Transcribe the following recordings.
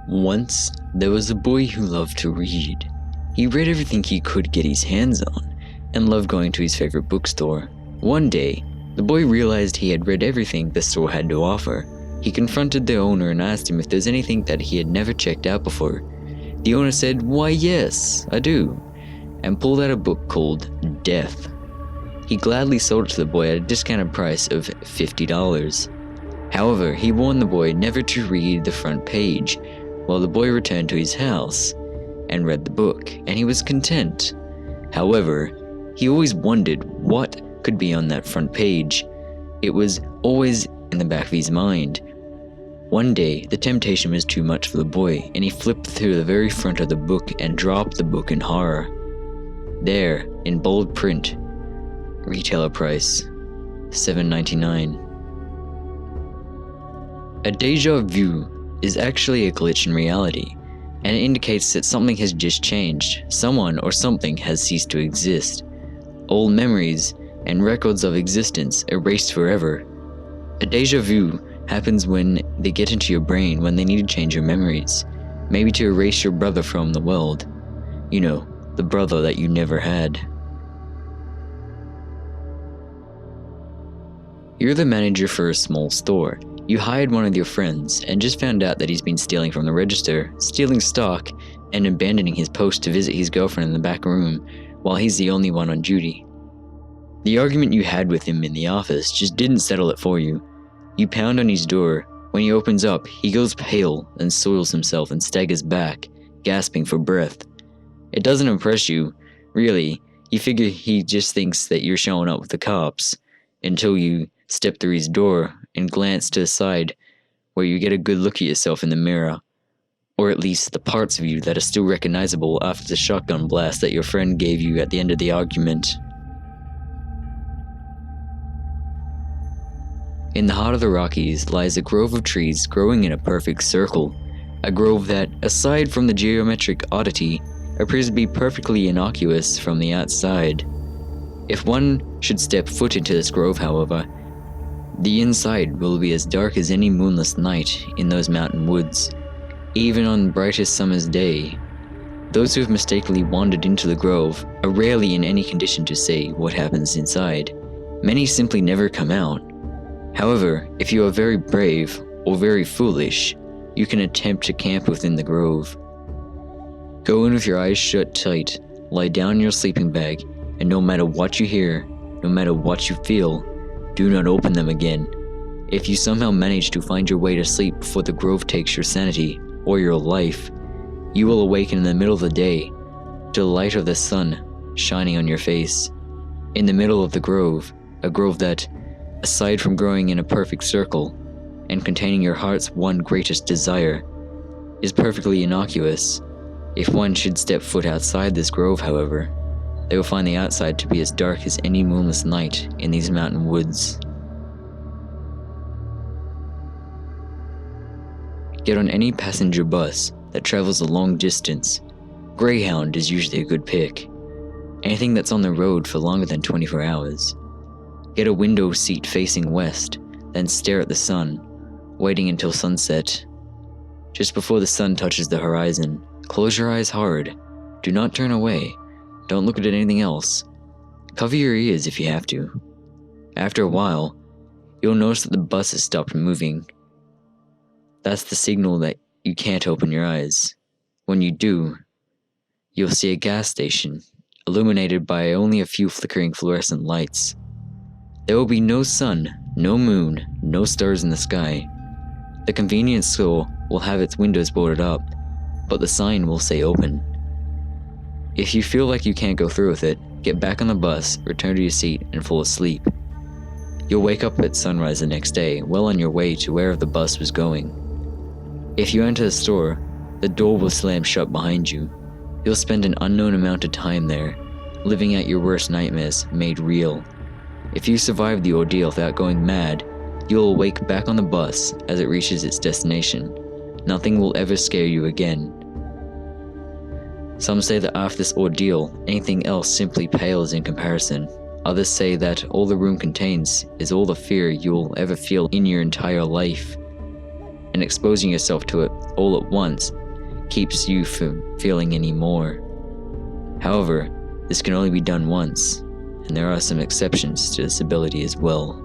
Once, there was a boy who loved to read. He read everything he could get his hands on, and loved going to his favorite bookstore. One day, the boy realized he had read everything the store had to offer. He confronted the owner and asked him if there's anything that he had never checked out before. The owner said, "Why yes, I do," and pulled out a book called Death. He gladly sold it to the boy at a discounted price of $50. However, he warned the boy never to read the front page, while the boy returned to his house and read the book, and he was content. However, he always wondered what could be on that front page. It was always in the back of his mind. One day, the temptation was too much for the boy, and he flipped through the very front of the book and dropped the book in horror. There, in bold print, retailer price, $7.99. A déjà vu is actually a glitch in reality, and it indicates that something has just changed. Someone or something has ceased to exist. Old memories and records of existence erased forever. A déjà vu happens when they get into your brain when they need to change your memories, maybe to erase your brother from the world. You know, the brother that you never had. You're the manager for a small store. You hired one of your friends and just found out that he's been stealing from the register, stealing stock, and abandoning his post to visit his girlfriend in the back room while he's the only one on duty. The argument you had with him in the office just didn't settle it for you. You pound on his door. When he opens up, he goes pale and soils himself and staggers back, gasping for breath. It doesn't impress you, really. You figure he just thinks that you're showing up with the cops, until you step through his door and glance to the side where you get a good look at yourself in the mirror, or at least the parts of you that are still recognizable after the shotgun blast that your friend gave you at the end of the argument. In the heart of the Rockies lies a grove of trees growing in a perfect circle, a grove that, aside from the geometric oddity, appears to be perfectly innocuous from the outside. If one should step foot into this grove, however, the inside will be as dark as any moonless night in those mountain woods, even on the brightest summer's day. Those who have mistakenly wandered into the grove are rarely in any condition to say what happens inside. Many simply never come out. However, if you are very brave or very foolish, you can attempt to camp within the grove. Go in with your eyes shut tight, lie down in your sleeping bag, and no matter what you hear, no matter what you feel, do not open them again. If you somehow manage to find your way to sleep before the grove takes your sanity or your life, you will awaken in the middle of the day to the light of the sun shining on your face. In the middle of the grove, a grove that, aside from growing in a perfect circle and containing your heart's one greatest desire, is perfectly innocuous. If one should step foot outside this grove, however, they will find the outside to be as dark as any moonless night in these mountain woods. Get on any passenger bus that travels a long distance. Greyhound is usually a good pick. Anything that's on the road for longer than 24 hours. Get a window seat facing west, then stare at the sun, waiting until sunset. Just before the sun touches the horizon, close your eyes hard. Do not turn away. Don't look at anything else. Cover your ears if you have to. After a while, you'll notice that the bus has stopped moving. That's the signal that you can't open your eyes. When you do, you'll see a gas station, illuminated by only a few flickering fluorescent lights. There will be no sun, no moon, no stars in the sky. The convenience store will have its windows boarded up, but the sign will say open. If you feel like you can't go through with it, get back on the bus, return to your seat, and fall asleep. You'll wake up at sunrise the next day, well on your way to wherever the bus was going. If you enter the store, the door will slam shut behind you. You'll spend an unknown amount of time there, living out your worst nightmares made real. If you survive the ordeal without going mad, you'll wake back on the bus as it reaches its destination. Nothing will ever scare you again. Some say that after this ordeal, anything else simply pales in comparison. Others say that all the room contains is all the fear you will ever feel in your entire life. and exposing yourself to it all at once keeps you from feeling any more. However, this can only be done once, and there are some exceptions to this ability as well.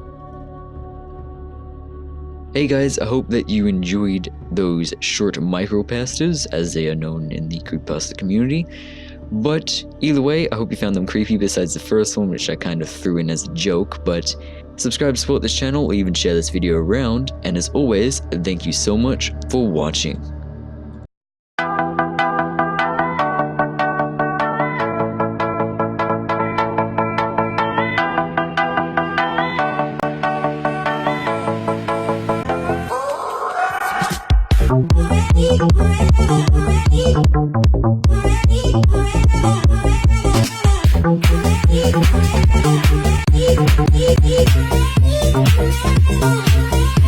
Hey guys, I hope that you enjoyed those short micropastas, as they are known in the creepypasta community. But either way, I hope you found them creepy besides the first one, which I kind of threw in as a joke. But subscribe to support this channel, or even share this video around. And as always, thank you so much for watching. We'll be right back.